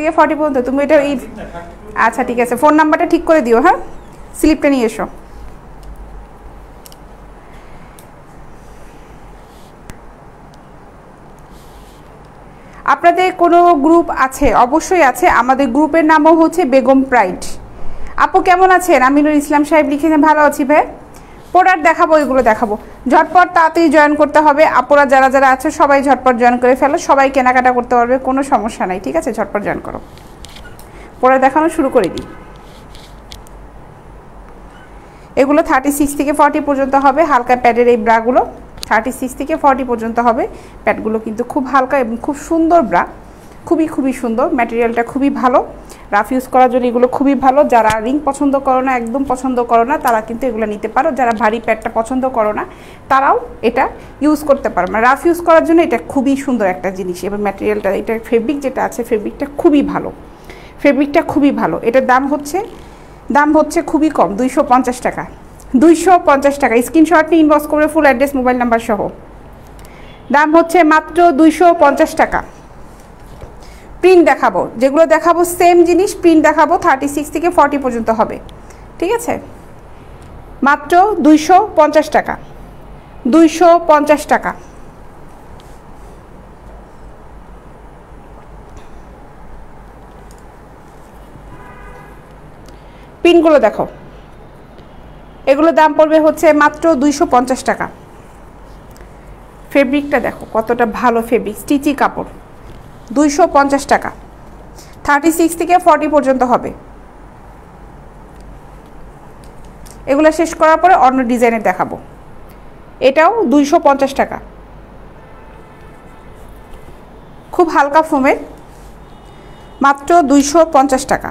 থেকে 40 পর্যন্ত। তুমি এটা আচ্ছা ঠিক আছে, ফোন নাম্বারটা ঠিক করে দিও। হ্যাঁ, স্লিপটা নিয়ে এসো। আপনাদের কোনো গ্রুপ আছে? অবশ্যই আছে, আমাদের গ্রুপের নামও হচ্ছে বেগম প্রাইড। আপু কেমন আছেন? আমিনুল ইসলাম সাহেব লিখেছেন ভালো আছি ভাই। প্রোডাক্ট দেখাবো, এগুলো দেখাবো। ঝটপট তাড়াতাড়ি জয়েন করতে হবে আপুরা, যারা যারা আছে সবাই ঝটপট জয়েন করে ফেলো, সবাই কেনাকাটা করতে পারবে, কোনো সমস্যা নাই, ঠিক আছে? ঝটপট জয়েন করো। প্রোডাক্ট দেখানো শুরু করে দিই। এগুলো 36 থেকে 40 পর্যন্ত হবে, হালকা প্যাডের এই ব্রাগুলো 36 থেকে 40 পর্যন্ত হবে। প্যাডগুলো কিন্তু খুব হালকা এবং খুব সুন্দর ব্রা, খুবই সুন্দর, ম্যাটেরিয়ালটা খুবই ভালো, রাফ ইউজ করার জন্য এগুলো খুবই ভালো। যারা রিং পছন্দ করো না, একদম পছন্দ করো না, তারা কিন্তু এগুলো নিতে পারো। যারা ভারী প্যাডটা পছন্দ করো না, তারাও এটা ইউজ করতে পারো। মানে রাফ ইউজ করার জন্য এটা খুবই সুন্দর একটা জিনিস। এবং ম্যাটেরিয়ালটা, এটা ফেব্রিক যেটা আছে, ফেব্রিকটা খুবই ভালো, ফেব্রিকটা খুবই ভালো। এটার দাম হচ্ছে খুবই কম, 250 টাকা। 250 টাকা। স্ক্রিনশট নিয়ে ইনবক্স করে ফুল অ্যাড্রেস মোবাইল নাম্বার সহ। দাম হচ্ছে মাত্র 250 টাকা। প্রিন্ট দেখাবো, যেগুলো দেখাবো সেম জিনিস, প্রিন্ট দেখাবো 36 থেকে 40 পর্যন্ত হবে, ঠিক আছে? মাত্র 250 টাকা, 250 টাকা। প্রিন্টগুলো দেখো, এগুলো দাম পড়বে হচ্ছে মাত্র 250 টাকা। ফেব্রিকটা দেখো কতটা ভালো ফেব্রিক, স্টিচি কাপড়, 250 টাকা। 36 থেকে 40 পর্যন্ত হবে। এগুলো শেষ করার পরে অন্য ডিজাইনের দেখাবো। এটাও 250 টাকা, খুব হালকা ফোমের, মাত্র 250 টাকা।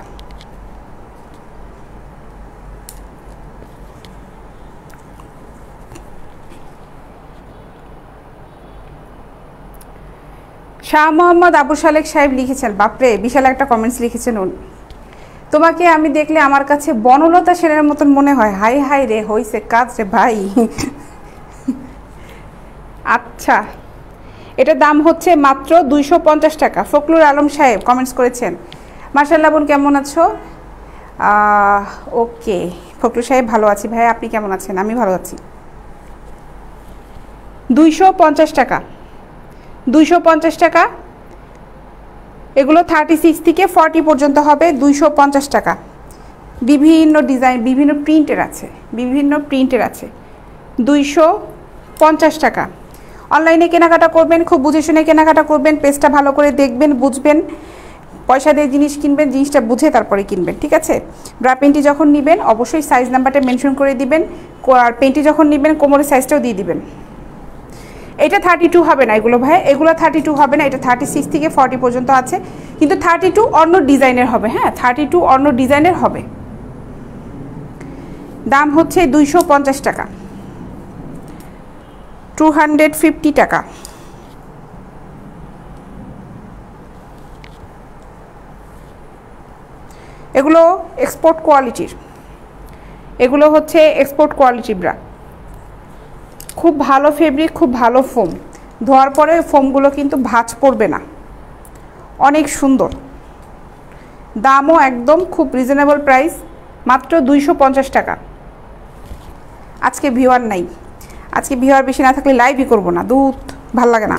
শাহ মোহাম্মদ আবু সালেক সাহেব লিখেছেন, বাপরে বিশাল একটা কমেন্টস লিখেছেন। তোমাকে আমি দেখলে আমার কাছে বনলতা সেনের মতন মনে হয়। হাই হাই রে, হইছে কাজ রে ভাই। আচ্ছা, এটার দাম হচ্ছে মাত্র 250 টাকা। ফখরুল আলম সাহেব কমেন্টস করেছেন, মার্শাল্লাহ বোন কেমন আছো? ওকে ফখরুল সাহেব, ভালো আছি ভাই, আপনি কেমন আছেন? আমি ভালো আছি। 250 টাকা, 250 টাকা। এগুলো 36 থেকে 40 পর্যন্ত হবে, 250 টাকা। বিভিন্ন ডিজাইন, বিভিন্ন প্রিন্টের আছে, 250 টাকা। অনলাইনে কেনাকাটা করবেন, খুব বুঝে শুনে কেনাকাটা করবেন, পেজটা ভালো করে দেখবেন, বুঝবেন, পয়সা দিয়ে জিনিস কিনবেন, জিনিসটা বুঝে তারপরে কিনবেন, ঠিক আছে? ব্রা পেন্টি যখন নেবেন অবশ্যই সাইজ নাম্বারটা মেনশন করে দিবেন, আর পেন্টি যখন নেবেন কোমরের সাইজটাও দিয়ে দিবেন। এটা 32 হবে না এগুলো ভাই, এগুলো 32 হবে না, এটা 36 থেকে 40 পর্যন্ত আছে, কিন্তু 32 অন্য ডিজাইনের হবে। হ্যাঁ, 32 অন্য ডিজাইনের হবে। দাম হচ্ছে 250 টাকা, 250 টাকা। এগুলো এক্সপোর্ট কোয়ালিটির, এগুলো হচ্ছে এক্সপোর্ট কোয়ালিটি ব্রা, খুব ভালো ফেব্রিক, খুব ভালো ফোম, ধোয়ার পরে ফোমগুলো কিন্তু ভাঁজ পড়বে না, অনেক সুন্দর। দামও একদম খুব রিজনেবল প্রাইস, মাত্র 250 টাকা। আজকে ভিউয়ার নাই, আজকে ভিউয়ার বেশি না থাকলে লাইভই করবো না, দুধ ভাল লাগে না।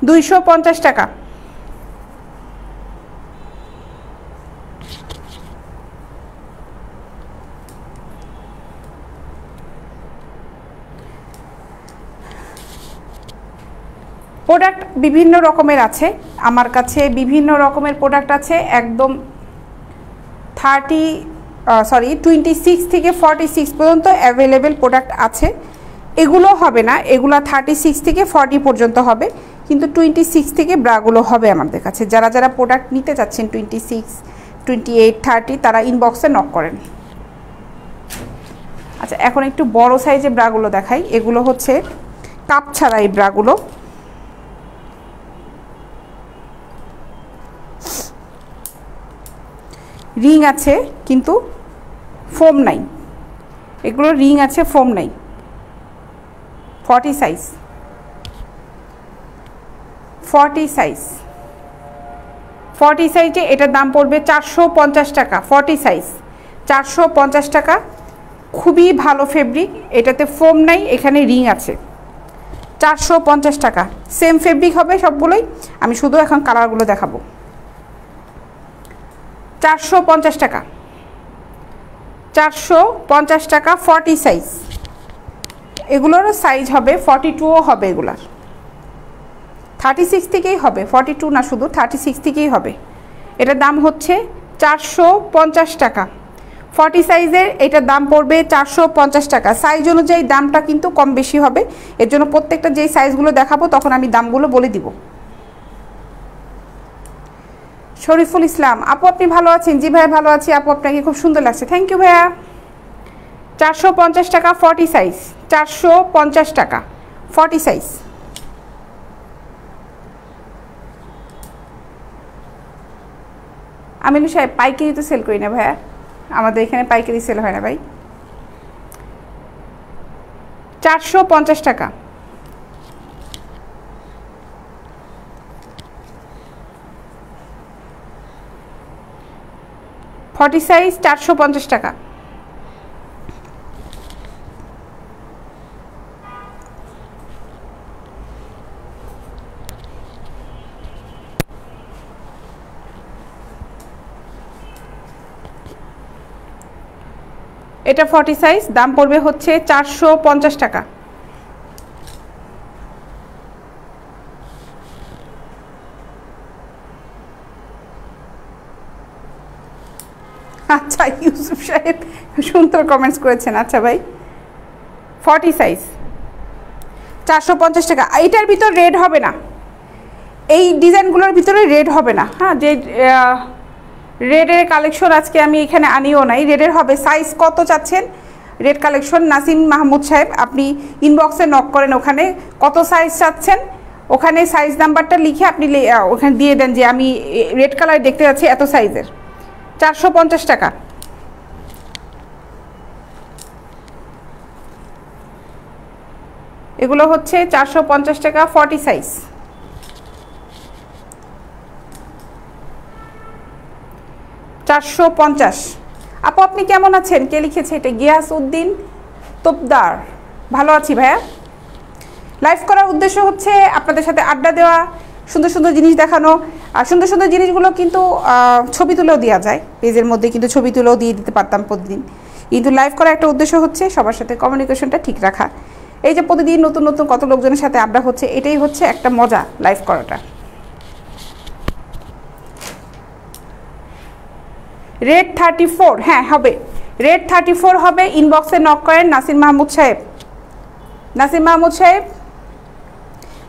250 টাকা। প্রোডাক্ট বিভিন্ন রকমের আছে আমার কাছে, বিভিন্ন রকমের প্রোডাক্ট আছে। একদম 26 থেকে 46 পর্যন্ত অ্যাভেলেবেল প্রোডাক্ট আছে। এগুলো হবে না, এগুলো 36 থেকে 40 পর্যন্ত হবে, কিন্তু 26 থেকে ব্রাগুলো হবে আমাদের কাছে। যারা যারা প্রোডাক্ট নিতে চাচ্ছেন 26, 28, 30 তারা ইনবক্সে নক করেন। আচ্ছা, এখন একটু বড় সাইজের ব্রাগুলো দেখাই। এগুলো হচ্ছে কাপ ছাড়া এই ব্রাগুলো, রিং আছে কিন্তু ফোম নাই, এগুলো রিং আছে ফোম নাই, 40 সাইজ। 40 সাইজ, 40 সাইজে এটার দাম পড়বে 450 টাকা। 40 সাইজ 450 টাকা। খুবই ভালো ফেব্রিক, এটাতে ফোম নাই, এখানে রিং আছে। 450 টাকা, সেম ফেব্রিক হবে সবগুলোই। আমি শুধু এখন কালারগুলো দেখাবো। 450 টাকা, 450 টাকা। 40 সাইজ, এগুলোর সাইজ হবে 42ও হবে, এগুলার 36 থেকেই হবে, 42 না, শুধু 36 থেকেই হবে। এটার দাম হচ্ছে 450 টাকা। 40 সাইজের এটার দাম পড়বে 450 টাকা। সাইজ অনুযায়ী দামটা কিন্তু কম বেশি হবে, এর জন্য প্রত্যেকটা যেই সাইজগুলো দেখাবো তখন আমি দামগুলো বলে দিব। শরীফুল ইসলাম আপু, আপনি ভালো আছেন? জি ভাইয়া ভালো আছি আপু, আপনাকে খুব সুন্দর লাগছে, থ্যাংক ইউ ভাইয়া। 450 টাকা 40 সাইজ, 450 টাকা 40 সাইজ। আমিনু সাহেব, পাইকারি তো সেল করি না ভাইয়া, আমাদের এখানে পাইকারি সেল হয় না ভাই। 450 টাকা। 40 সাইজ 450 টাকা। এটা 40 সাইজ, দাম পড়বে হচ্ছে 450 টাকা। আচ্ছা ইউসুফ সাহেব সুন্দর কমেন্টস করেছেন, আচ্ছা ভাই। 40 সাইজ 450 টাকা। এইটার ভিতর রেড হবে না, এই ডিজাইনগুলোর ভিতরে রেড হবে না। হ্যাঁ, যে রেডের কালেকশন আজকে আমি এখানে আনিও নাই, রেডের হবে। সাইজ কত চাচ্ছেন রেড কালেকশন? নাসিম মাহমুদ সাহেব, আপনি ইনবক্সে নক করেন, ওখানে কত সাইজ চাচ্ছেন ওখানে সাইজ নাম্বারটা লিখে আপনি ওখানে দিয়ে দেন যে আমি রেড কালার দেখতে যাচ্ছি এত সাইজের। 450 টাকা। এগুলো হচ্ছে 450 টাকা 40 সাইজ। $450। আপু আপনি কেমন আছেন? কে লিখেছে এটা? গিয়াস উদ্দিন তোপদার। ভালো আছি ভাইয়া। লাইভ করার উদ্দেশ্য হচ্ছে আপনাদের সাথে আড্ডা দেওয়া, সুন্দর সুন্দর জিনিস দেখানো। আর সুন্দর সুন্দর জিনিসগুলো কিন্তু ছবি তুলেও দেওয়া যায়, পেজের মধ্যে কিন্তু ছবি তুলেও দিয়ে দিতে পারতাম প্রতিদিন, কিন্তু লাইভ করার একটা উদ্দেশ্য হচ্ছে সবার সাথে কমিউনিকেশনটা ঠিক রাখা। এই যে প্রতিদিন নতুন নতুন কত লোকজনের সাথে আড্ডা হচ্ছে, এটাই হচ্ছে একটা মজা লাইভ করাটা। রেড 34, হ্যাঁ হবে, রেড 34 হবে। ইনবক্সে নক করেন নাসির মাহমুদ সাহেব। নাসির মাহমুদ সাহেব,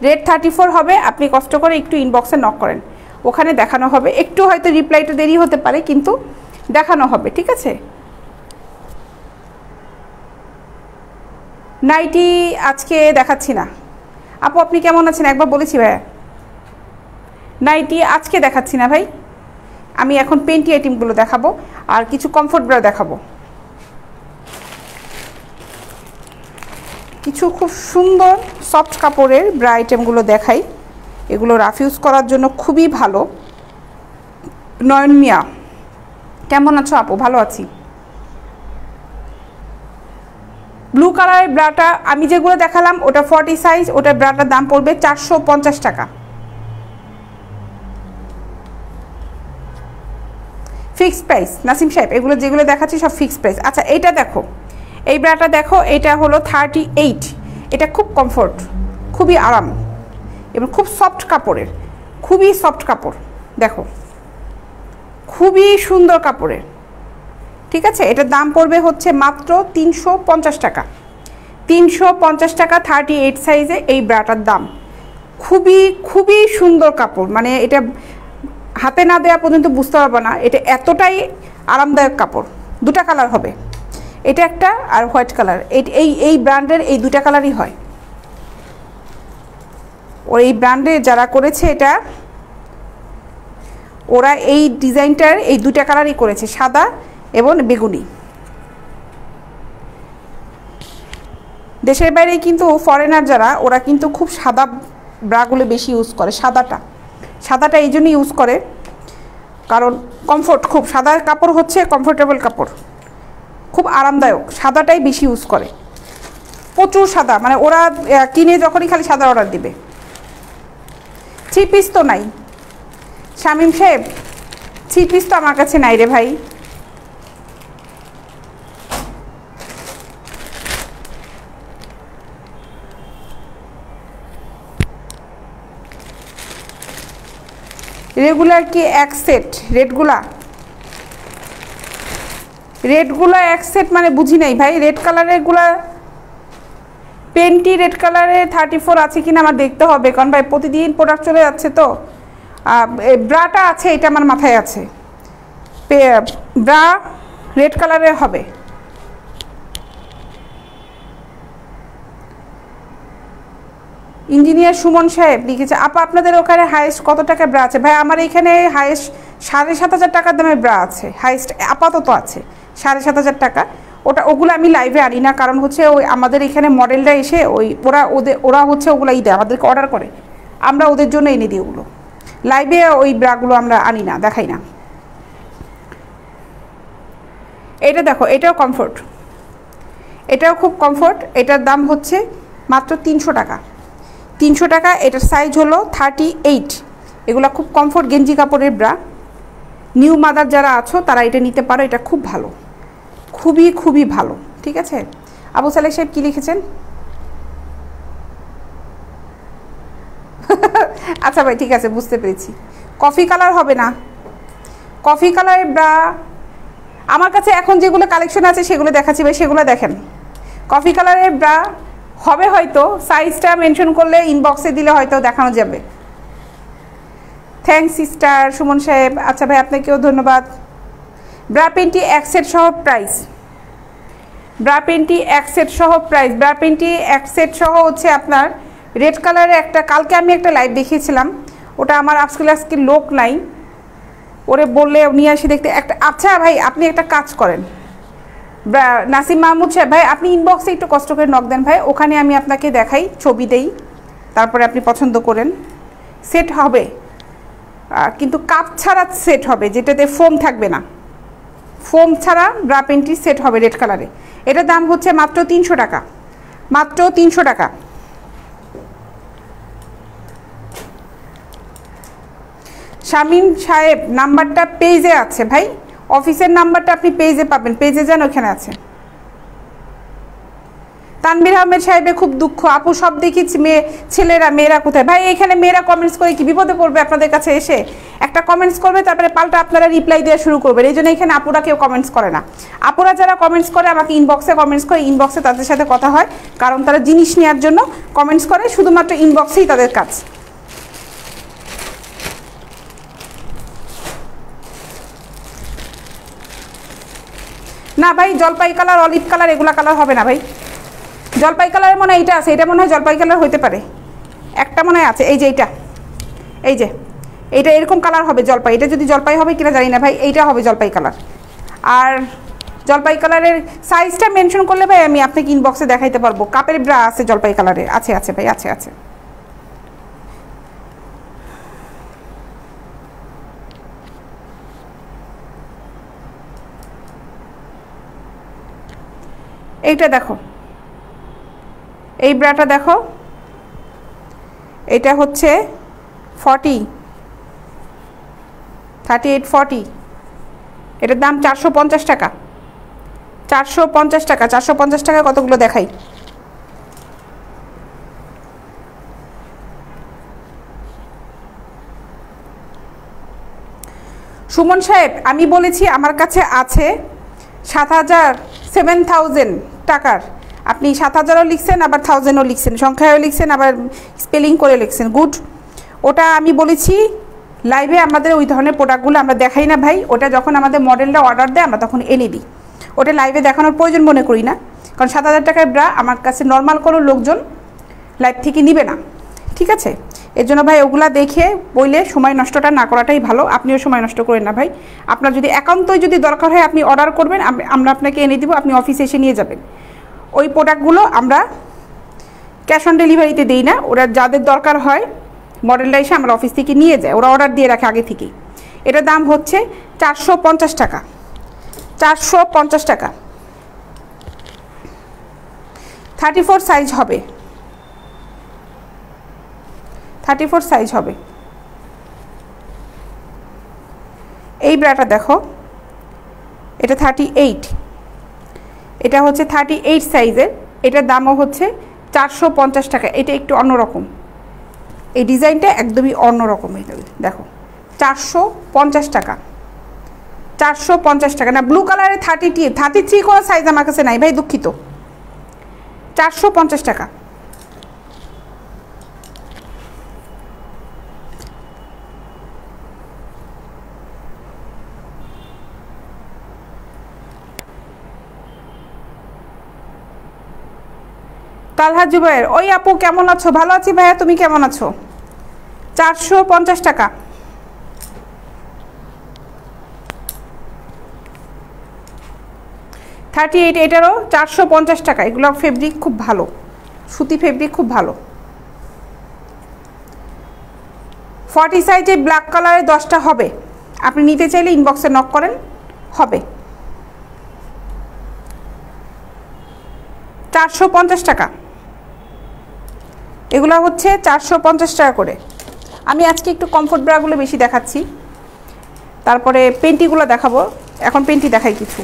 রেড 34 হবে। আপনি কষ্ট করে একটু ইনবক্সে নক করেন, ওখানে দেখানো হবে। একটু হয়তো রিপ্লাইটা দেরি হতে পারে, কিন্তু দেখানো হবে, ঠিক আছে? নাইটি আজকে দেখাচ্ছি না। আপু আপনি কেমন আছেন একবার বলেছি ভাইয়া। নাইটি আজকে দেখাচ্ছি না ভাই, আমি এখন পেন্টি আইটেমগুলো দেখাবো আর কিছু কমফোর্ট ব্রা দেখাবো। কিছু খুব সুন্দর সফট কাপড়ের ব্রা আইটেমগুলো দেখাই, এগুলো রাফ ইউজ করার জন্য খুবই ভালো। নয়ন মিয়া, কেমন আছো আপু? ভালো আছি। ব্লু কালারের ব্রাটা আমি যেগুলো দেখালাম ওটা 40 সাইজ, ওটা ব্রাটার দাম পড়বে 450 টাকা। ফিক্সড প্রাইস নাসিম সাহেব, এগুলো যেগুলো দেখাচ্ছি সব ফিক্সড প্রাইস। আচ্ছা এইটা দেখো, এই ব্রাটা দেখো, এটা হলো 38। এটা খুব কমফোর্ট, খুবই আরাম এবং খুব সফট কাপড়ের, খুবই সফট কাপড়। দেখো খুবই সুন্দর কাপড়ের, ঠিক আছে? এটার দাম পড়বে হচ্ছে মাত্র 350 টাকা। 350 টাকা 38 সাইজে এই ব্রাটার দাম। খুবই খুবই সুন্দর কাপড়, মানে এটা হাতে না দেওয়া পর্যন্ত বুঝতে পারবো না, এটা এতটাই আরামদায়ক কাপড়। দুটা কালার হবে, এটা একটা আর হোয়াইট কালার। এই ব্র্যান্ডের এই দুটা কালারই হয়। ও এই ব্র্যান্ডে যারা করেছে এটা, ওরা এই ডিজাইনটার এই দুটা কালারই করেছে, সাদা এবং বেগুনি। দেশের বাইরে কিন্তু ফরেনার যারা, ওরা কিন্তু খুব সাদা ব্রাগুলো বেশি ইউজ করে। সাদাটা এই জন্য ইউজ করে কারণ কমফোর্ট, খুব সাদা কাপড় হচ্ছে কমফোর্টেবল কাপড়, খুব আরামদায়ক, সাদাটাই বেশি ইউজ করে, প্রচুর সাদা, মানে ওরা কিনে যখনই খালি সাদা অর্ডার দিবে। 3 পিস তো নাই শামীম সাহেব, 3 পিস তো আমার কাছে নাই রে ভাই। রেগুলার কি এক সেট? রেডগুলো এক সেট মানে বুঝি নাই ভাই। রেড কালারের গুলা পেন্টি রেড কালারের 34 আছে কিনা আমার দেখতে হবে, কারণ ভাই প্রতিদিন প্রোডাক্ট চলে যাচ্ছে তো। ব্রাটা আছে, এটা আমার মাথায় আছে, ব্রা রেড কালারের হবে। ইঞ্জিনিয়ার সুমন সাহেব লিখেছে, আপা আপনাদের ওখানে হাইয়েস্ট কত টাকা ব্রা আছে? ভাই আমার এখানে হাইয়েস্ট 7,500 টাকার দামে ব্রা আছে, হাইয়েস্ট আপাতত আছে 7,500 টাকা। ওগুলো আমি লাইভে আনি না, কারণ হচ্ছে ওই আমাদের এখানে মডেলরা এসে ওরা হচ্ছে ওগুলো দেয় আমাদেরকে, অর্ডার করে, আমরা ওদের জন্য এনে দিই ওগুলো। লাইভে ওই ব্রাগুলো আমরা আনি না, দেখাই না। এটা দেখো, এটাও কমফোর্ট, এটাও খুব কমফোর্ট। এটার দাম হচ্ছে মাত্র 300 টাকা। 300 টাকা। এটার সাইজ হলো 38। এগুলো খুব কমফোর্ট গেঞ্জি কাপড়ের ব্রা। নিউ মাদার যারা আছো তারা এটা নিতে পারো, এটা খুব ভালো, খুবই ভালো। ঠিক আছে। আবু সালেহ সাহেব কী লিখেছেন? আচ্ছা ভাই ঠিক আছে, বুঝতে পেরেছি। কফি কালার হবে না, কফি কালারের ব্রা আমার কাছে এখন যেগুলো কালেকশন আছে সেগুলো দেখাচ্ছি ভাই, সেগুলো দেখেন। কফি কালারের ব্রা হবে হয়তো, সাইজটা মেনশন করলে ইনবক্সে দিলে হয়তো দেখানো যাবে। থ্যাংকস সিস্টার সুমন সাহেব। আচ্ছা ভাই আপনাকেও ধন্যবাদ। ব্রা পেন্টি এক সেট সহ প্রাইস, ব্রা পেন্টি এক সেট সহ প্রাইস, ব্রা পেন্টি এক সেট সহ হচ্ছে আপনার রেড কালারের একটা, কালকে আমি একটা লাইভ দেখিয়েছিলাম, ওটা আমার আজকে লোক নাই, ওরে বললে নিয়ে আসি দেখতে একটা। আচ্ছা ভাই আপনি একটা কাজ করেন, নাসিম মাহমুদ সাহেব ভাই আপনি ইনবক্সে একটু কষ্ট করে নক দেন ভাই, ওখানে আমি আপনাকে দেখাই, ছবি দেই, তারপরে আপনি পছন্দ করেন। সেট হবে কিন্তু কাপ ছাড়া সেট হবে, যেটাতে ফোম থাকবে না, ফোম ছাড়া ব্রা পেন্টি সেট হবে রেড কালারে। এটার দাম হচ্ছে মাত্র 300 টাকা, মাত্র 300 টাকা। শামীম সাহেব নাম্বারটা পেজে আছে ভাই, অফিসের নাম্বারটা আপনি পেজে পাবেন, পেজে যান ওখানে আছে। তানভীর আহমেদ সাহেবের খুব দুঃখ, আপু সব দেখিছি মেয়েরা কোথায়? ভাই এখানে মেয়েরা কমেন্টস করে কি বিপদে পড়বে? আপনাদের কাছে এসে একটা কমেন্টস করবে, তারপরে পাল্টা আপনারা রিপ্লাই দেওয়া শুরু করবেন। এই জন্য এখানে আপুরা কেউ কমেন্টস করে না। আপুরা যারা কমেন্টস করে আমাকে ইনবক্সে কমেন্টস করে, ইনবক্সে তাদের সাথে কথা হয়, কারণ তারা জিনিস নেওয়ার জন্য কমেন্টস করে, শুধুমাত্র ইনবক্সেই তাদের কাজ। না ভাই জলপাই কালার, অলিভ কালার এগুলা কালার হবে না ভাই। জলপাই কালারের মনে হয় এইটা আছে, এটা মনে হয় জলপাই কালার হইতে পারে, একটা মনে হয় আছে। এই যে এইটা, এই যে এইটা এরকম কালার হবে জলপাই, এটা যদি জলপাই হবে কিনা জানি না ভাই, এইটা হবে জলপাই কালার। আর জলপাই কালারের সাইজটা মেনশন করলে ভাই আমি আপনাকে ইনবক্সে দেখাইতে পারবো। কাপের ব্রা আছে জলপাই কালারের, আছে ভাই, আছে। এইটা দেখো, এই ব্রাটা দেখো, এটা হচ্ছে 38-40, এটার দাম 450 টাকা, 450 টাকা। 450 টাকা কতগুলো দেখাই। সুমন সাহেব আমি বলেছি আমার কাছে আছে 7,000 টাকার, আপনি 7,000ও লিখছেন আবার 1000ও লিখছেন, সংখ্যায়ও লিখছেন আবার স্পেলিং করে লিখছেন, গুড। ওটা আমি বলেছি লাইভে আমাদের ওই ধরনের প্রোডাক্টগুলো আমরা দেখাই না ভাই, ওটা যখন আমাদের মডেলটা অর্ডার দেয় আমরা তখন এনে দিই, ওটা লাইভে দেখানোর প্রয়োজন মনে করি না, কারণ 7,000 টাকার ব্রা আমার কাছে নর্মাল কোনো লোকজন লাইভ থেকে নিবে না, ঠিক আছে? এর জন্য ভাই ওগুলা দেখে বইলে সময় নষ্টটা না করাটাই ভালো। আপনিও সময় নষ্ট করেন না ভাই, আপনার যদি একান্তই যদি দরকার হয় আপনি অর্ডার করবেন, আমরা আপনাকে এনে দিব, আপনি অফিসে এসে নিয়ে যাবেন। ওই প্রোডাক্টগুলো আমরা ক্যাশ অন ডেলিভারিতে দিই না, ওরা যাদের দরকার হয় মডেলটা এসে আমার অফিস থেকে নিয়ে যায়, ওরা অর্ডার দিয়ে রাখে আগে থেকেই। এটার দাম হচ্ছে 450 টাকা, 450 টাকা। 34 সাইজ হবে, 34 সাইজ হবে। এই ব্রাটা দেখো, এটা 38, এটা হচ্ছে 38 সাইজের, এটার দামও হচ্ছে 450 টাকা। এটা একটু অন্যরকম, এই ডিজাইনটা একদমই অন্যরকম। এটা দেখো 450 টাকা, 450 টাকা। না ব্লু কালারে 33 কোনো সাইজ আমার কাছে নাই ভাই, দুঃখিত। 450 টাকা। তালহা জুবাইর, ওই আপু কেমন আছো? ভালো আছি ভাইয়া, তুমি কেমন আছো? 450 টাকা। এটারও 450 টাকা। এগুলো ফেব্রিক খুব ভালো, সুতি ফেব্রিক খুব ভালো। 40 সাইজে ব্ল্যাক কালারের 10টা হবে, আপনি নিতে চাইলে ইনবক্সে নক করেন, হবে। 450 টাকা। এগুলো হচ্ছে 450 টাকা করে। আমি আজকে একটু কমফোর্ট ব্রাগুলো বেশি দেখাচ্ছি, তারপরে পেন্টিগুলো দেখাবো। এখন পেন্টি দেখাই কিছু।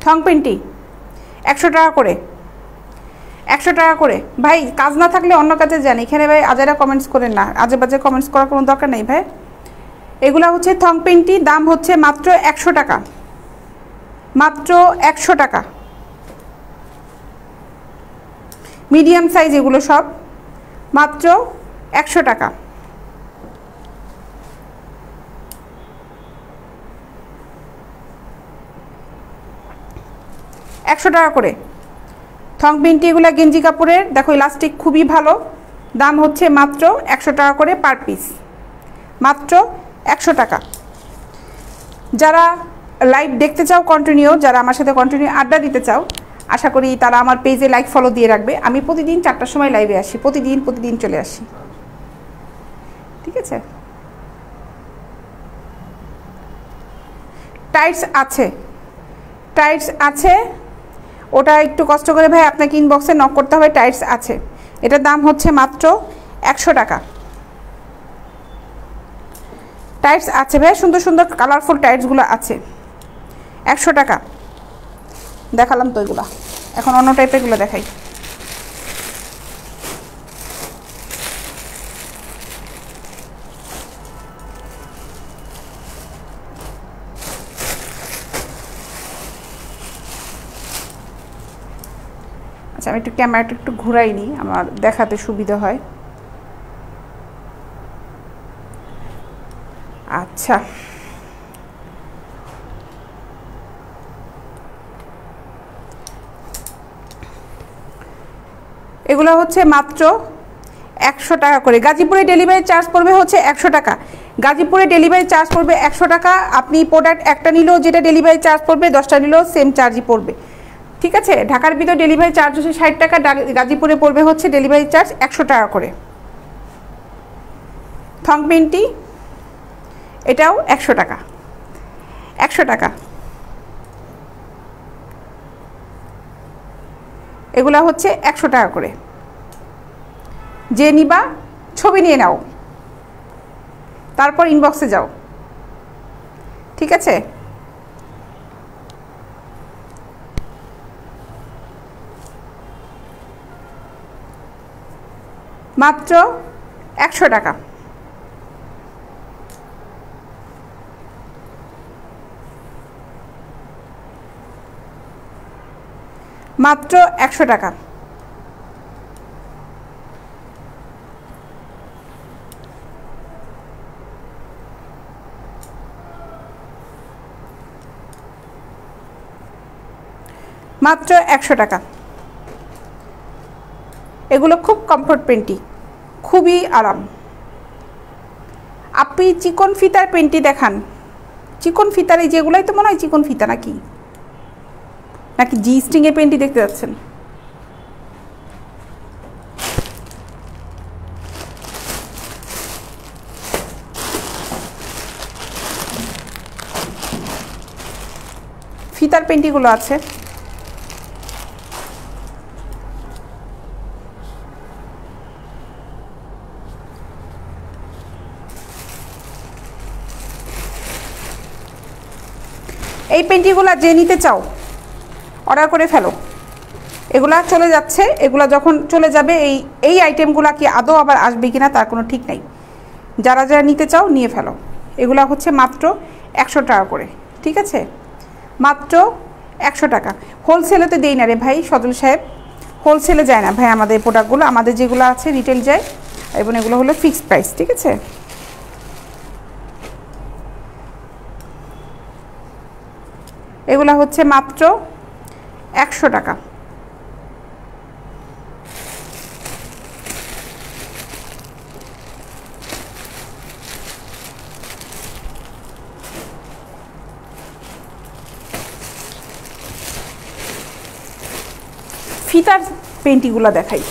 থং পেন্টি 100 টাকা করে, 100 টাকা করে। ভাই কাজ না থাকলে অন্য কাজে যান, এখানে ভাই আজারা কমেন্টস করেন না, আজে বাজে কমেন্টস করার কোনো দরকার নেই ভাই। এগুলা হচ্ছে থং পেন্টি, দাম হচ্ছে মাত্র 100 টাকা, মাত্র 100 টাকা। মিডিয়াম সাইজ এগুলো সব, মাত্র 100 টাকা। টাকা করে থং পেন্টি। এগুলো গেঞ্জি কাপড়ের, দেখো ইলাস্টিক খুবই ভালো, দাম হচ্ছে মাত্র 100 টাকা করে পার পিস, মাত্র 100 টাকা। যারা লাইভ দেখতে চাও কন্টিনিউ, যারা আমার সাথে কন্টিনিউ আড্ডা দিতে চাও, আশা করি তারা আমার পেজে লাইক ফলো দিয়ে রাখবে। আমি প্রতিদিন 4টার সময় লাইভে আসি, প্রতিদিন চলে আসি, ঠিক আছে। টাইটস আছে, টাইটস আছে, ওটা একটু কষ্ট করে ভাই আপনাকে ইনবক্সে নক করতে হবে। টাইটস আছে, এটার দাম হচ্ছে মাত্র 100 টাকা। টাইটস আছে ভাই, সুন্দর সুন্দর কালারফুল টাইটসগুলো আছে, 100 টাকা। দেখালাম তো এগুলা, এখন অন্য টাইপেরগুলো দেখাই। আচ্ছা আমি একটু ক্যামেরাটা একটু ঘুরাই নিই, আমার দেখাতে সুবিধা হয়। আচ্ছা এগুলো হচ্ছে মাত্র 100 টাকা করে। গাজীপুরে ডেলিভারি চার্জ পড়বে হচ্ছে 100 টাকা। গাজীপুরে ডেলিভারি চার্জ পড়বে 100 টাকা। আপনি প্রোডাক্ট একটা নিলেও যেটা ডেলিভারি চার্জ পড়বে, 10টা নিলেও সেম চার্জই পড়বে, ঠিক আছে। ঢাকার ভিতর ডেলিভারি চার্জ হচ্ছে 60 টাকা, গাজীপুরে পড়বে হচ্ছে ডেলিভারি চার্জ 100 টাকা করে। থং পেন্টি এটাও 100 টাকা, 100 টাকা। এগুলা হচ্ছে 100 টাকা করে। যে নিবা ছবি নিয়ে নাও, তারপর ইনবক্সে যাও, ঠিক আছে। মাত্র 100 টাকা। মাত্র 100 টাকা। মাত্র 100 টাকা। এগুলো খুব কমফোর্ট পেন্টি, খুবই আরাম। আপনি চিকন ফিতার পেন্টি দেখান, চিকন ফিতার এই যেগুলাই তো মনে হয় চিকন ফিতা, নাকি নাকি জি স্ট্রিংয়ের পেন্টি দেখতে যাচ্ছেন? ফিতার পেন্টিগুলো আছে। এই পেন্টিগুলো যে নিতে চাও অর্ডার করে ফেলো। এগুলা চলে যাচ্ছে, এগুলা যখন চলে যাবে এই আইটেমগুলো কি আদৌ আবার আসবে কিনা তার কোনো ঠিক নাই। যারা যারা নিতে চাও নিয়ে ফেলো। এগুলা হচ্ছে মাত্র 100 টাকা করে, ঠিক আছে? মাত্র 100 টাকা। হোলসেলে তো দেই না রে ভাই সজল সাহেব, হোলসেলে যায় না ভাই আমাদের প্রোডাক্টগুলো। আমাদের যেগুলো আছে রিটেল যায়, এবং এগুলো হলো ফিক্সড প্রাইস, ঠিক আছে? এগুলা হচ্ছে মাত্র 100 টাকা। ফিতার পেন্টিগুলো দেখাই।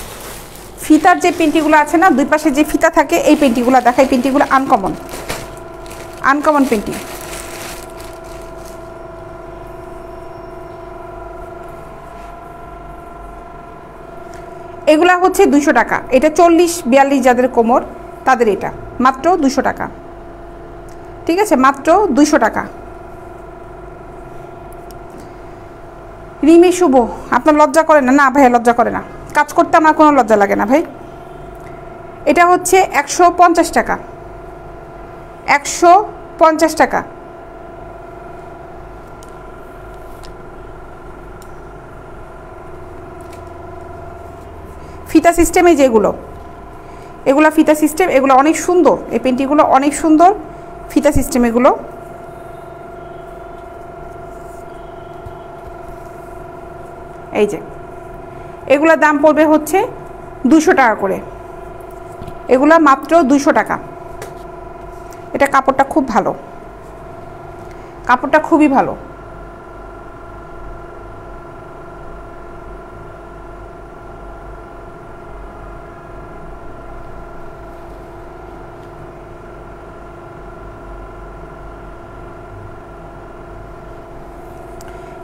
ফিতার যে পেন্টিগুলো আছে না, দুই পাশে যে ফিতা থাকে, এই পেন্টিগুলো দেখাই। পেন্টিগুলো আনকমন, আনকমন পেন্টি। এগুলা হচ্ছে 200 টাকা। এটা 40-42 যাদের কোমর তাদের এটা মাত্র 200 টাকা, ঠিক আছে? মাত্র 200 টাকা। রিমি শুভ, আপনার লজ্জা করে না? না ভাই লজ্জা করে না, কাজ করতে আমার কোনো লজ্জা লাগে না ভাই। এটা হচ্ছে 150 টাকা, 150 টাকা। ফিতা সিস্টেমে যেগুলো, এগুলো ফিতা সিস্টেম, এগুলো অনেক সুন্দর। এই পেন্টিগুলো অনেক সুন্দর ফিতা সিস্টেম। এগুলো এই যে, এগুলোর দাম পড়বে হচ্ছে 200 টাকা করে। এগুলো মাত্র 200 টাকা। এটা কাপড়টা খুব ভালো, কাপড়টা খুবই ভালো।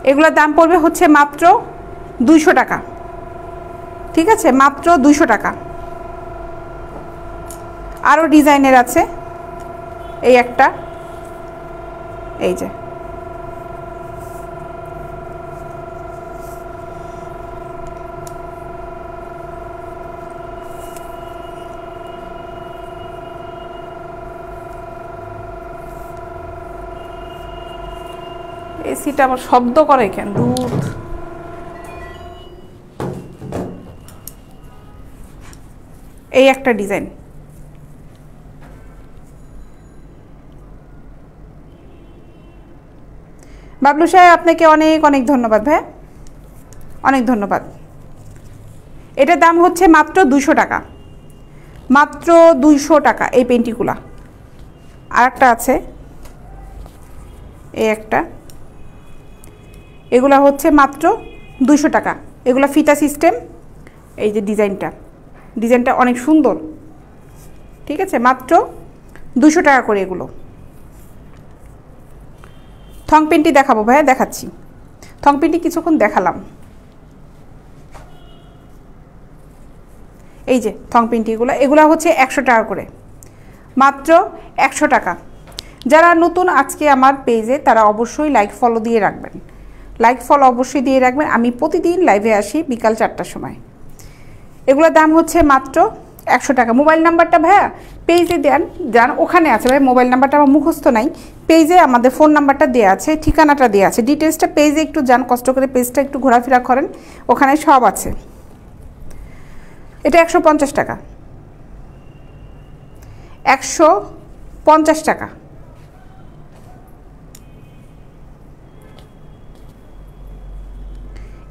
এগুলোর দাম পড়বে হচ্ছে মাত্র 200 টাকা, ঠিক আছে? মাত্র 200 টাকা। আরও ডিজাইনের আছে, এই একটা, এই যে এসিটা আবার শব্দ করে কেন? দুধ এই একটা ডিজাইন। বাবলু সাহেব আপনাকে অনেক অনেক ধন্যবাদ ভাই, অনেক ধন্যবাদ। এটার দাম হচ্ছে মাত্র 200 টাকা, মাত্র 200 টাকা এই পেন্টিগুলা। আর একটা আছে এই একটা, এগুলা হচ্ছে মাত্র 200 টাকা। এগুলা ফিতা সিস্টেম। এই যে ডিজাইনটা, ডিজাইনটা অনেক সুন্দর, ঠিক আছে? মাত্র 200 টাকা করে এগুলো। থং পেন্টি দেখাবো ভাইয়া, দেখাচ্ছি। থং পেন্টি কিছুক্ষণ দেখালাম। এই যে থং পেন্টিগুলো, এগুলো হচ্ছে 100 টাকা করে, মাত্র 100 টাকা। যারা নতুন আজকে আমার পেজে, তারা অবশ্যই লাইক ফলো দিয়ে রাখবেন, লাইক ফলো অবশ্যই দিয়ে রাখবেন। আমি প্রতিদিন লাইভে আসি বিকাল 4টার সময়। এগুলোর দাম হচ্ছে মাত্র 100 টাকা। মোবাইল নাম্বারটা ভাইয়া পেজে দেন, যান ওখানে আছে ভাই। মোবাইল নাম্বারটা আমার মুখস্থ নাই, পেজে আমাদের ফোন নাম্বারটা দেওয়া আছে, ঠিকানাটা দেওয়া আছে, ডিটেলসটা পেজে একটু যান, কষ্ট করে পেজটা একটু ঘোরাফেরা করেন, ওখানে সব আছে। এটা 150 টাকা, 150 টাকা।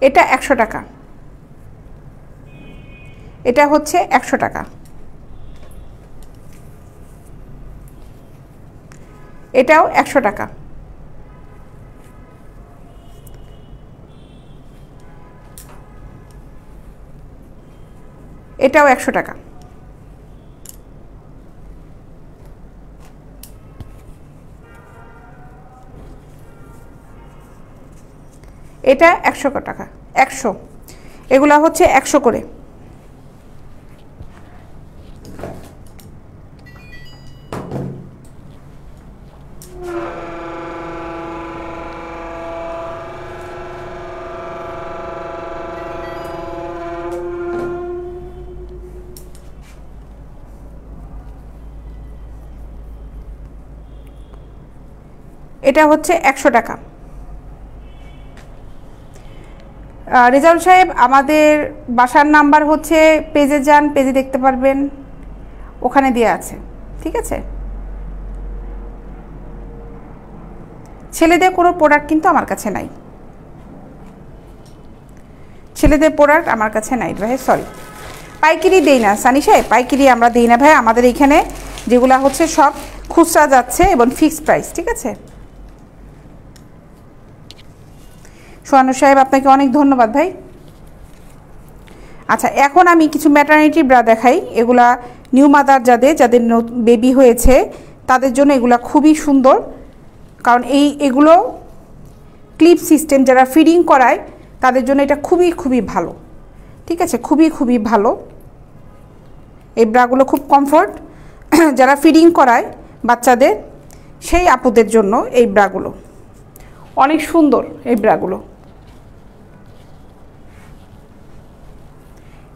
এটা 100 টাকা, এটা হচ্ছে 100 টাকা, এটাও 100 টাকা, এটাও 100 টাকা, এটা 100 টাকা, 100, এগুলা হচ্ছে 100 করে। এটা হচ্ছে 100 টাকা। রেজাউল সাহেব, আমাদের বাসার নাম্বার হচ্ছে, পেজে যান, পেজে দেখতে পারবেন, ওখানে দেওয়া আছে, ঠিক আছে। ছেলেদের কোনো প্রোডাক্ট কিন্তু আমার কাছে নাই, ছেলেদের প্রোডাক্ট আমার কাছে নাই ভাই, সরি। পাইকারি দেই না সানি সাহেব, পাইকারি আমরা দিই না ভাই, আমাদের এইখানে যেগুলা হচ্ছে সব খুচরা যাচ্ছে এবং ফিক্সড প্রাইস, ঠিক আছে। সোহানু সাহেব, আপনাকে অনেক ধন্যবাদ ভাই। আচ্ছা, এখন আমি কিছু ম্যাটারনিটি ব্রা দেখাই। এগুলা নিউ মাদার যাদের বেবি হয়েছে তাদের জন্য এগুলা খুবই সুন্দর, কারণ এগুলো ক্লিপ সিস্টেম, যারা ফিডিং করায় তাদের জন্য এটা খুবই খুবই ভালো, ঠিক আছে, খুবই খুবই ভালো। এই ব্রাগুলো খুব কমফোর্ট, যারা ফিডিং করায় বাচ্চাদের সেই আপুদের জন্য এই ব্রাগুলো অনেক সুন্দর। এই ব্রাগুলো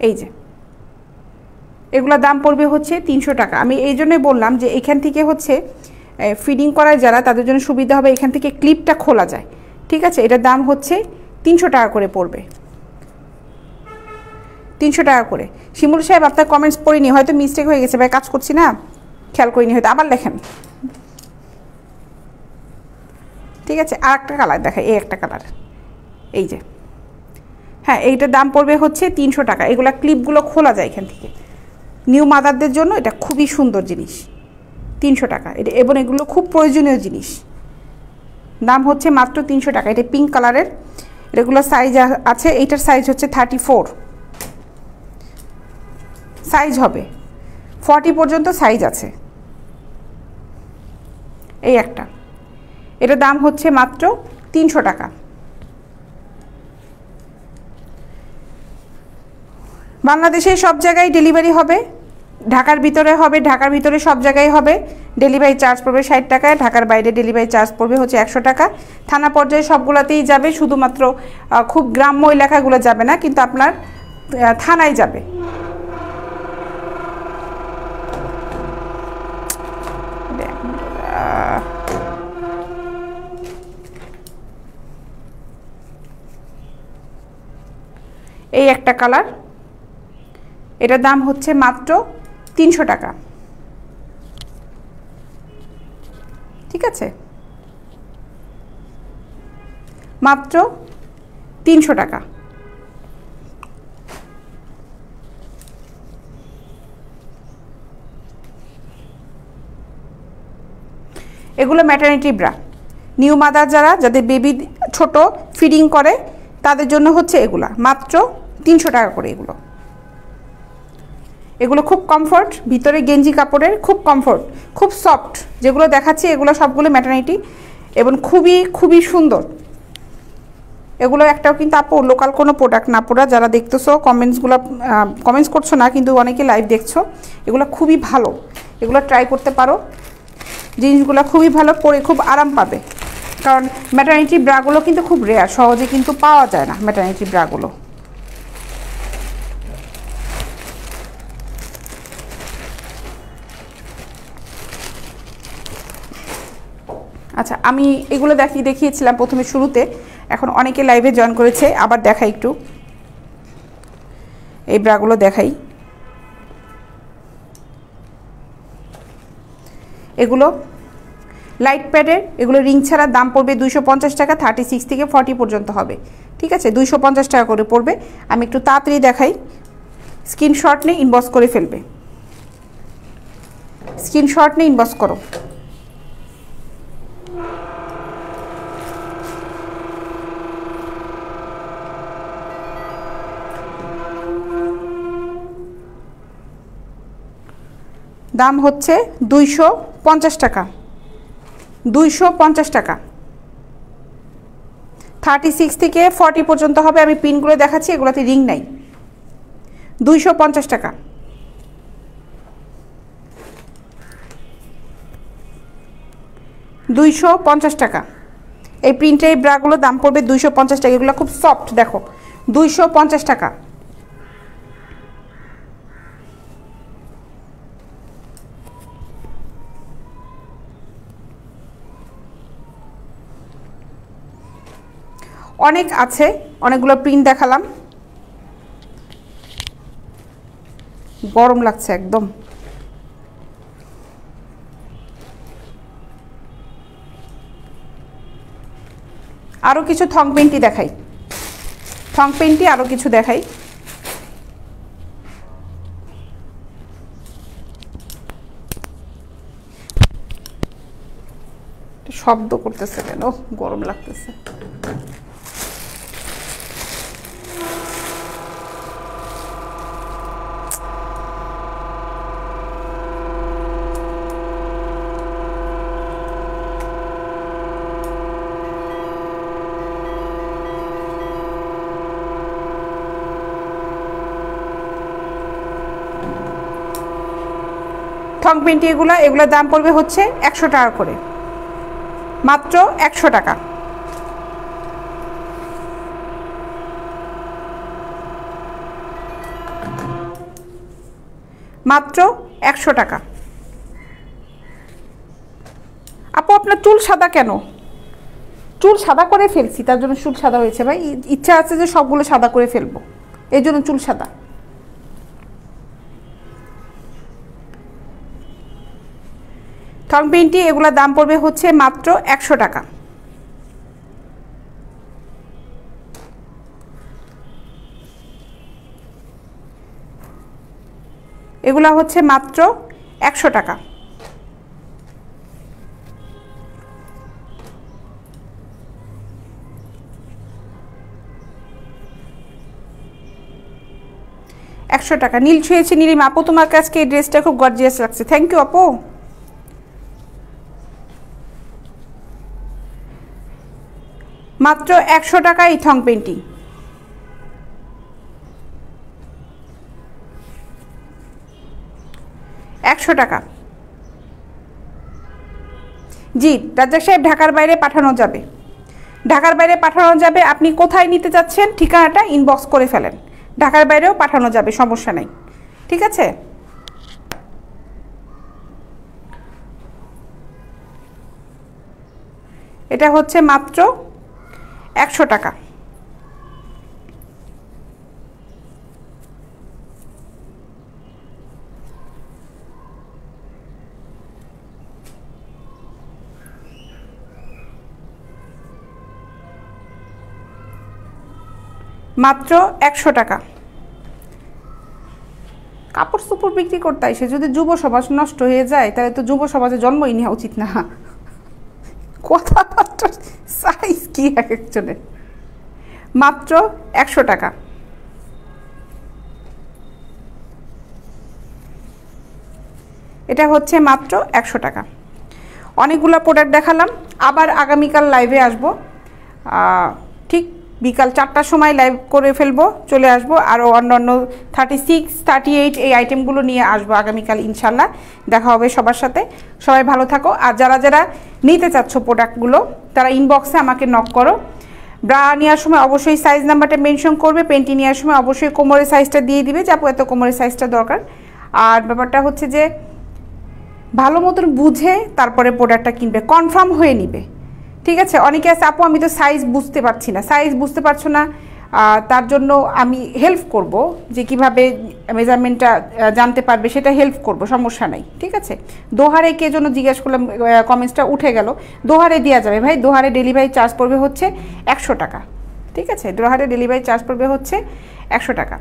এই যে এগুলোর দাম পড়বে হচ্ছে 300 টাকা। আমি এই জন্যই বললাম যে এখান থেকে হচ্ছে ফিডিং করায় যারা, তাদের জন্য সুবিধা হবে, এখান থেকে ক্লিপটা খোলা যায়, ঠিক আছে। এটার দাম হচ্ছে 300 টাকা করে পড়বে, 300 টাকা করে। শিমুল সাহেব, আপনার কমেন্টস পড়িনি, হয়তো মিস্টেক হয়ে গেছে ভাই, কাজ করছি না, খেয়াল করিনি হয়তো, আবার লেখেন, ঠিক আছে। আর একটা কালার দেখাই, এই একটা কালার, এই যে, হ্যাঁ, এইটার দাম পড়বে হচ্ছে 300 টাকা। এগুলা ক্লিপগুলো খোলা যায় এখান থেকে, নিউ মাদারদের জন্য এটা খুবই সুন্দর জিনিস, 300 টাকা এটা, এবং এগুলো খুব প্রয়োজনীয় জিনিস। দাম হচ্ছে মাত্র 300 টাকা। এটা পিঙ্ক কালারের, এগুলো সাইজ আছে, এইটার সাইজ হচ্ছে 34 সাইজ হবে, 40 পর্যন্ত সাইজ আছে। এই একটা, এটার দাম হচ্ছে মাত্র 300 টাকা। বাংলাদেশে সব জায়গায় ডেলিভারি হবে, ঢাকার ভিতরে হবে, ঢাকার ভিতরে সব জায়গায় হবে। ডেলিভারি চার্জ পড়বে 60 টাকায়, ঢাকার বাইরে ডেলিভারি চার্জ পড়বে হচ্ছে 100 টাকা। থানা পর্যায়ে সবগুলোতেই যাবে, শুধুমাত্র খুব গ্রাম্য এলাকাগুলো যাবে না, কিন্তু আপনার থানায় যাবে। এই একটা কালার, এটার দাম হচ্ছে মাত্র 300 টাকা, ঠিক আছে, মাত্র 300 টাকা। এগুলো ম্যাটারনিটি ব্রা, নিউ মাদার যাদের বেবি ছোট ফিডিং করে তাদের জন্য হচ্ছে এগুলা মাত্র 300 টাকা করে। এগুলো খুব কমফোর্ট, ভিতরে গেঞ্জি কাপড়ের, খুব কমফোর্ট, খুব সফট। যেগুলো দেখাচ্ছি এগুলো সবগুলো ম্যাটারনিটি এবং খুবই খুবই সুন্দর। এগুলো একটাও কিন্তু আপু লোকাল কোনো প্রোডাক্ট না। পুরা যারা দেখতেছো কমেন্টস করছো না, কিন্তু অনেকে লাইভ দেখছো, এগুলো খুবই ভালো, এগুলো ট্রাই করতে পারো। জিনিসগুলো খুবই ভালো, পরে খুব আরাম পাবে, কারণ ম্যাটারনিটি ব্রাগুলো কিন্তু খুব রেয়ার, সহজে কিন্তু পাওয়া যায় না ম্যাটারনিটি ব্রাগুলো। আচ্ছা, আমি এগুলো দেখিয়েছিলাম প্রথমে শুরুতে, এখন অনেকে লাইভে জয়েন করেছে, আবার দেখাই একটু, এই ব্রাগুলো দেখাই। এগুলো লাইট প্যাডের এগুলো রিং ছাড়া দাম পড়বে 250 টাকা, 36 থেকে 40 পর্যন্ত হবে। ঠিক আছে, 250 টাকা করে পড়বে। আমি একটু তাড়াতাড়ি দেখাই, স্ক্রিনশট নিয়ে ইনবক্স করে ফেলবে, স্ক্রিনশট নিয়ে ইনবক্স করো। দাম হচ্ছে 250 টাকা, 250 টাকা, 36 থেকে 40 পর্যন্ত হবে। আমি পিনগুলো দেখাচ্ছি, এগুলোতে রিং নাই। 250 টাকা, 250 টাকা। এই প্রিন্টের এই ব্রাগুলো দাম পড়বে 250 টাকা। এগুলো খুব সফট, দেখো 250 টাকা। অনেক আছে, অনেকগুলো প্রিন্ট দেখালাম। গরম লাগছে একদম। আরও কিছু থং পেন্টি দেখাই, থং পেন্টি আরও কিছু দেখাই। শব্দ করতেছে কেন, গরম লাগতেছে। থং পেন্টি এগুলোর দাম পড়বে হচ্ছে 100 টাকা করে, মাত্র 100 টাকা। মাত্র 100 টাকা। আপু আপনার চুল সাদা কেন? চুল সাদা করে ফেলছি, তার জন্য চুল সাদা হয়েছে ভাই। ইচ্ছা আছে যে সবগুলো সাদা করে ফেলবো, এই জন্য চুল সাদা। থং পেন্টি এগুলোর দাম পড়বে হচ্ছে মাত্র 100 টাকা। এগুলা হচ্ছে মাত্র 100 টাকা। নীল ছুঁয়েছে নীলিমা আপু, তোমার কাছে এই ড্রেসটা খুব গর্জিয়াস লাগছে। থ্যাংক ইউ আপু। মাত্র 100 টাকা এই থং পেন্টি। টাকা। জি রাজ্জাক সাহেব, ঢাকার বাইরে পাঠানো যাবে, ঢাকার বাইরে পাঠানো যাবে। আপনি কোথায় নিতে যাচ্ছেন ঠিকানাটা ইনবক্স করে ফেলেন, ঢাকার বাইরেও পাঠানো যাবে, সমস্যা নাই। ঠিক আছে, এটা হচ্ছে মাত্র 100 টাকা। মাত্র 100 টাকা। কাপড় চোপড় বিক্রি করতে আসে যদি যুব সমাজ নষ্ট হয়ে যায়, তাহলে তো যুব সমাজে জন্মই নেওয়া উচিত না। কথাবার্তা সাইজ কি এক একজনের। মাত্র 100 টাকা। এটা হচ্ছে মাত্র 100 টাকা। অনেকগুলো প্রোডাক্ট দেখালাম, আবার আগামীকাল লাইভে আসবো, ঠিক বিকাল 4টার সময় লাইভ করে ফেলবো, চলে আসবো। আরও অন্যান্য 36, 38 এই আইটেমগুলো নিয়ে আসবো আগামীকাল ইনশাল্লাহ। দেখা হবে সবার সাথে। সবাই ভালো থাকো। আর যারা যারা নিতে চাচ্ছ প্রোডাক্টগুলো, তারা ইনবক্সে আমাকে নক করো। ব্রা নেওয়ার সময় অবশ্যই সাইজ নাম্বারটা মেনশন করবে, পেন্টি নেওয়ার সময় অবশ্যই কোমরের সাইজটা দিয়ে দিবে যে আপু এত কোমরের সাইজটা দরকার। আর ব্যাপারটা হচ্ছে যে ভালো মতন বুঝে তারপরে প্রোডাক্টটা কিনবে, কনফার্ম হয়ে নিবে। ঠিক আছে, অনেকে আছে আপু আমি তো সাইজ বুঝতে পারছি না, সাইজ বুঝতে পারছো না, তার জন্য আমি হেল্প করব যে কিভাবে মেজারমেন্টটা জানতে পারবে, সেটা হেল্প করব, সমস্যা নাই, ঠিক আছে। দোহারে কে জন্য জিজ্ঞেস করলাম, কমেন্টসটা উঠে গেল। দোহারে দেওয়া যাবে ভাই, দোহারে ডেলিভারি চার্জ পড়বে হচ্ছে 100 টাকা, ঠিক আছে। দোহারে ডেলিভারি চার্জ পড়বে হচ্ছে 100 টাকা,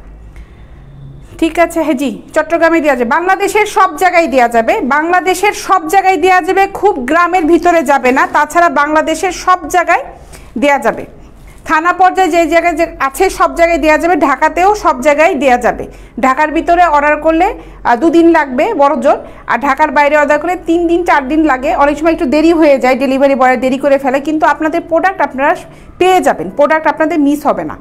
ঠিক আছে। হ্যাঁ জি, চট্টগ্রামে দেওয়া যাবে, বাংলাদেশের সব জায়গায় দেওয়া যাবে, বাংলাদেশের সব জায়গায় দেওয়া যাবে, খুব গ্রামের ভিতরে যাবে না। তাছাড়া বাংলাদেশের সব জায়গায় দেওয়া যাবে, থানা পর্যায়ে যে জায়গায় যে আছে সব জায়গায় দেওয়া যাবে, ঢাকাতেও সব জায়গায় দেওয়া যাবে। ঢাকার ভিতরে অর্ডার করলে 2 দিন লাগবে বড়জোর, আর ঢাকার বাইরে অর্ডার করলে 3 দিন 4 দিন লাগে, অনেক সময় একটু দেরি হয়ে যায়, ডেলিভারি বয় দেরি করে ফেলে, কিন্তু আপনাদের প্রোডাক্ট আপনারা পেয়ে যাবেন, প্রোডাক্ট আপনাদের মিস হবে না,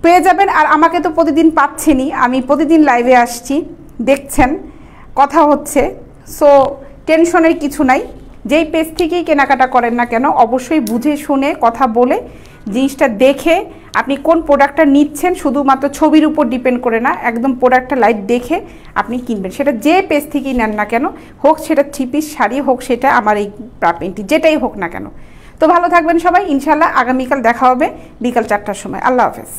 পেয়ে যাবেন। আর আমাকে তো প্রতিদিন পাচ্ছেনই, আমি প্রতিদিন লাইভে আসছি, দেখছেন, কথা হচ্ছে, সো টেনশনের কিছু নাই। যেই পেজ থেকেই কেনাকাটা করেন না কেন, অবশ্যই বুঝে শুনে কথা বলে জিনিসটা দেখে আপনি কোন প্রোডাক্টটা নিচ্ছেন, শুধুমাত্র ছবির উপর ডিপেন্ড করে না, একদম প্রোডাক্টটা লাইভ দেখে আপনি কিনবেন, সেটা যে পেজ থেকেই নেন না কেন, হোক সেটা 3 পিস শাড়ি, হোক সেটা আমার এই প্যান্টি, যেটাই হোক না কেন। তো ভালো থাকবেন সবাই, ইনশাল্লাহ আগামীকাল দেখা হবে বিকাল 4টার সময়। আল্লাহ হাফেজ।